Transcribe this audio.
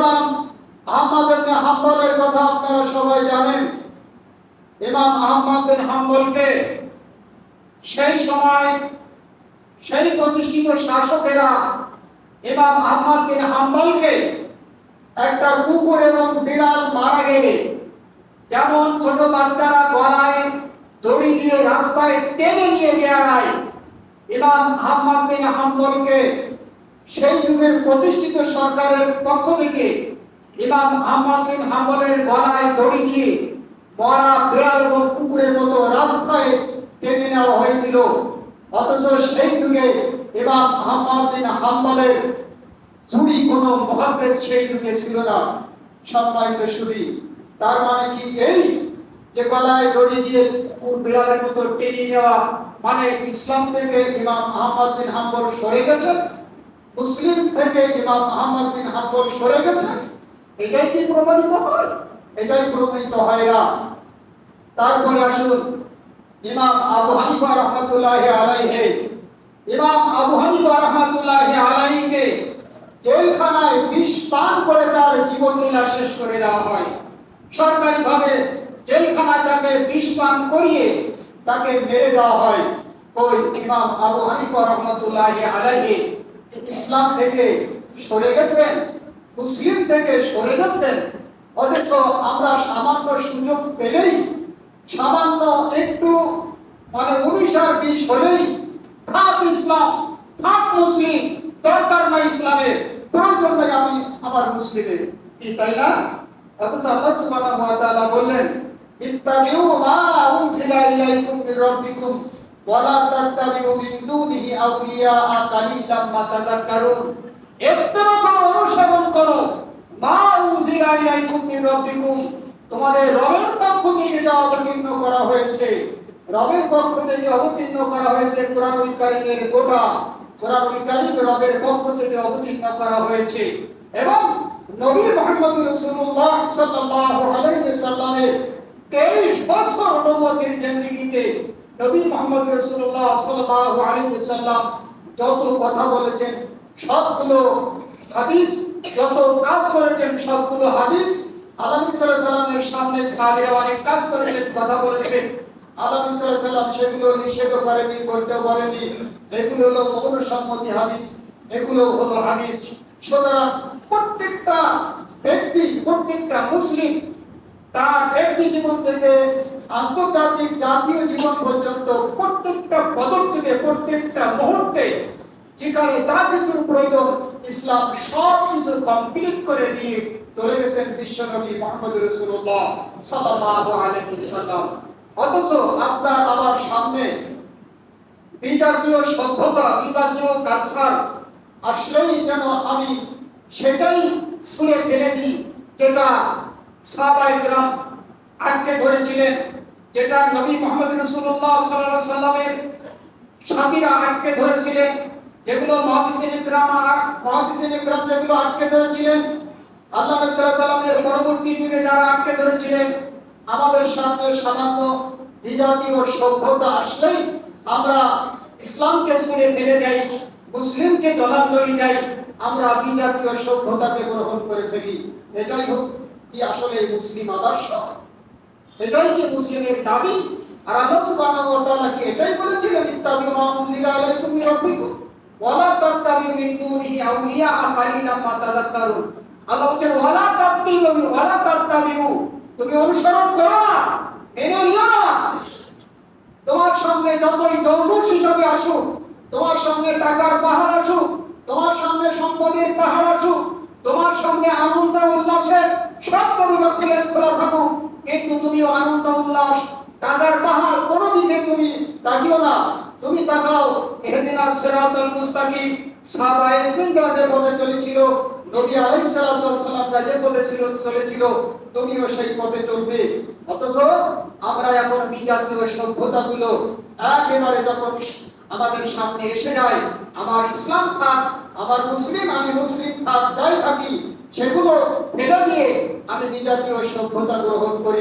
ইমাম আহমদ ইবনে হাম্বলের কথা আপনারা সবাই জানেন। ইমাম আহমদ বিন হাম্বলকে সেই সময় সেই প্রতিষ্ঠিত শাসকেরা ইমাম আহমদ বিন হাম্বলকে একটা কুকুর এবং বিড়াল মারা গেলে যেমন ছোট বাচ্চারা গলায় দড়ি দিয়ে রাস্তায় টেনে নিয়ে বেড়ায়, ইমাম আহমদ বিন হাম্বলকে সেই যুগের প্রতিষ্ঠিত সরকারের পক্ষ থেকে ইমাম আহমদ বিন হাম্বলের গলায় দড়ি দিয়ে মরা বিড়াল এবং কুকুরের মতো রাস্তায় টেনে নেওয়া হয়েছিল। অথচ সেই যুগে ইমাম আহমদ বিন হাম্বলের চুরি কোনো মুহাদ্দিস সেই যুগে ছিল না। সম্মানিত শুধু তার মানে কি এই যে গলায় দড়ি দিয়ে কুকুর বিড়ালের মতো টেনে নেওয়া মানে ইসলাম থেকে ইমাম আহমদ বিন হাম্বল সরে গেছেন, মুসলিম থেকে ইমাম আহমদ বিন হাম্বল সরে গেছেন? এটাই কি প্রমাণিত হয়? এটাই প্রমাণিত হয় না। তারপরে আসুন ইমাম আবু হানিফা রাহমাতুল্লাহি আলাইহি, ইমাম আবু হানিফা রাহমাতুল্লাহি আলাইহিকে জেলখানায় বিষ পান করে তার জীবন লীলা শেষ করে দেওয়া হয়। সরকারিভাবে জেলখানায় তাকে বিষ পান করিয়ে তাকে মেরে দেওয়া হয়। ওই ইমাম আবু হানিফা রাহমাতুল্লাহি আলাইহি ইসলাম থেকে সরে গেছেন, মুসলিম থেকে সরে গেছেন। অথচ আমরা সামান্য সুযোগ পেলেই, সামান্য একটু মানে 19-20 হলেই থাক ইসলাম, থাক মুসলিম, দরকার নাই ইসলামের, প্রয়োজন নাই আমি আমার মুসলিমের, কি তাই না? অথচ আল্লাহ সুবহানাহু ওয়া তাআলা বললেন ইত্তাবিউ মা উনজিলা ইলাইকুম মির রাব্বিকুম ওয়া লা তাত্তাবিউ মিন দুনিহি আউলিয়া কালিলাম মা তাযাক্কারুন। ইত্তাবা করো, অনুসরণ করো মা উনজিলা ইলাইকুম মির রাব্বিকুম, তোমাদের রবের পক্ষ থেকে যা অবতীর্ণ করা হয়েছে, রবের পক্ষ থেকে অবতীর্ণ করা হয়েছে কোরআনুল কারীমের গোটা কোরআনুল কারীম রবের পক্ষ থেকে অবতীর্ণ করা হয়েছে। এবং নবী মুহাম্মদ রাসূলুল্লাহ সাল্লাল্লাহু আলাইহি ওয়াসাল্লামের 23 বছর নবুয়তের জিন্দেগিতে নবী মুহাম্মদ রাসূলুল্লাহ সাল্লাল্লাহু আলাইহি ওয়াসাল্লাম যত কথা বলেছেন সবগুলো হাদিস, যত কাজ করেছেন সবগুলো হাদিস। আল্লাহ নবী সাল্লাল্লাহু আলাইহি ওয়াসাল্লামের সামনে সাহাবীরা অনেক কাজ করেছেন, কথা বলেছেন, আল্লাহ নবী সাল্লাল্লাহু আলাইহি ওয়াসাল্লাম সেগুলো নিষেধ করেনি, করতেও বলেনি। এগুলো হলো মৌন সম্মতি হাদিস, এগুলো হলো হাদিস। সুতরাং প্রত্যেকটা ব্যক্তি, প্রত্যেকটা মুসলিম তার ব্যক্তি জীবন থেকে আন্তর্জাতিক জাতীয় জীবন পর্যন্ত প্রত্যেকটা পদক্ষেপে, প্রত্যেকটা মুহূর্তে যেখানে যা কিছুর প্রয়োজন ইসলাম সব কিছু কমপ্লিট করে দিয়ে চলে গেছেন বিশ্বনবী মুহাম্মদ রাসূলুল্লাহ সাল্লাল্লাহু আলাইহি ওয়াসাল্লাম। অথচ আপনার আমার সামনে বিজাতীয় সভ্যতা, বিজাতীয় কালচার আসলেই যেন আমি সেটাই ছুঁড়ে ফেলে দিই যেটা সাহাবায়ে কেরাম আঁকড়ে ধরেছিলেন, যেটা নবী মুহাম্মদ রাসূলুল্লাহ সাল্লাল্লাহু আলাইহি ওয়াসাল্লামের সাথীরা আঁকড়ে ধরেছিলেন, যেগুলো মুহাদ্দিসিন ইকরাম যেগুলো আঁকড়ে ধরেছিলেন, আল্লাহ নবী সাল্লাল্লাহু আলাইহি ওয়াসাল্লামের পরবর্তী যুগে যারা আঁকড়ে ধরেছিলেন। আমাদের সামনে সামান্য বিজাতীয় সভ্যতা আসলেই আমরা ইসলামকে ছুঁড়ে ফেলে দেই, মুসলিমকে জলাঞ্জলি দেই, আমরা বিজাতীয় সভ্যতাকে গ্রহণ করে ফেলি। এটাই কি আসলে মুসলিম আদর্শ? এটাই কি মুসলিমের দাবি? আর আল্লাহ সুবহানাহু ওয়া তাআলা কি এটাই বলেছিলেন ইত্তাবিউ মা উনজিলা আলাইকুম মির রাব্বিকুম ওয়া লা তাত্তাবিউ মিন দুনিহি আউলিয়া কালিলাম মা তাযাক্কারুন। আল্লাহ বলেন ওয়া লা তাত্তাবিউ, তুমি অনুসরণ করো না, মেনে নিও না। তোমার সামনে যতই দৌলত হিসাবে আসুক, তোমার সামনে টাকার পাহাড় আসুক, তোমার সামনে সম্পদের পাহাড় আসুক, তোমার সামনে আনন্দ উল্লাসের সব দরজা খোলা থাকুক, কিন্তু তুমি আনন্দ উল্লাস টাকার পাহাড় কোনো দিকে তুমি তাকিও না। তুমি তাকাও ইহদিনাস সিরাতাল মুস্তাকিম। সাহাবায়ে ইসমিনরা যে পথে চলেছিল, নবী আলাইহিস সালাতু ওয়াস সালাম যে পথে চলেছিল, তুমিও সেই পথে চলবে। অথচ আমরা এখন বিজাতীয় সভ্যতাগুলো একেবারে যখন আমাদের সামনে এসে যায়, আমার ইসলাম থাক, আমার মুসলিম, আমি মুসলিম থাক, যাই থাকি, সেগুলো ফেলে দিয়ে আমি বিজাতীয় সভ্যতা গ্রহণ করি।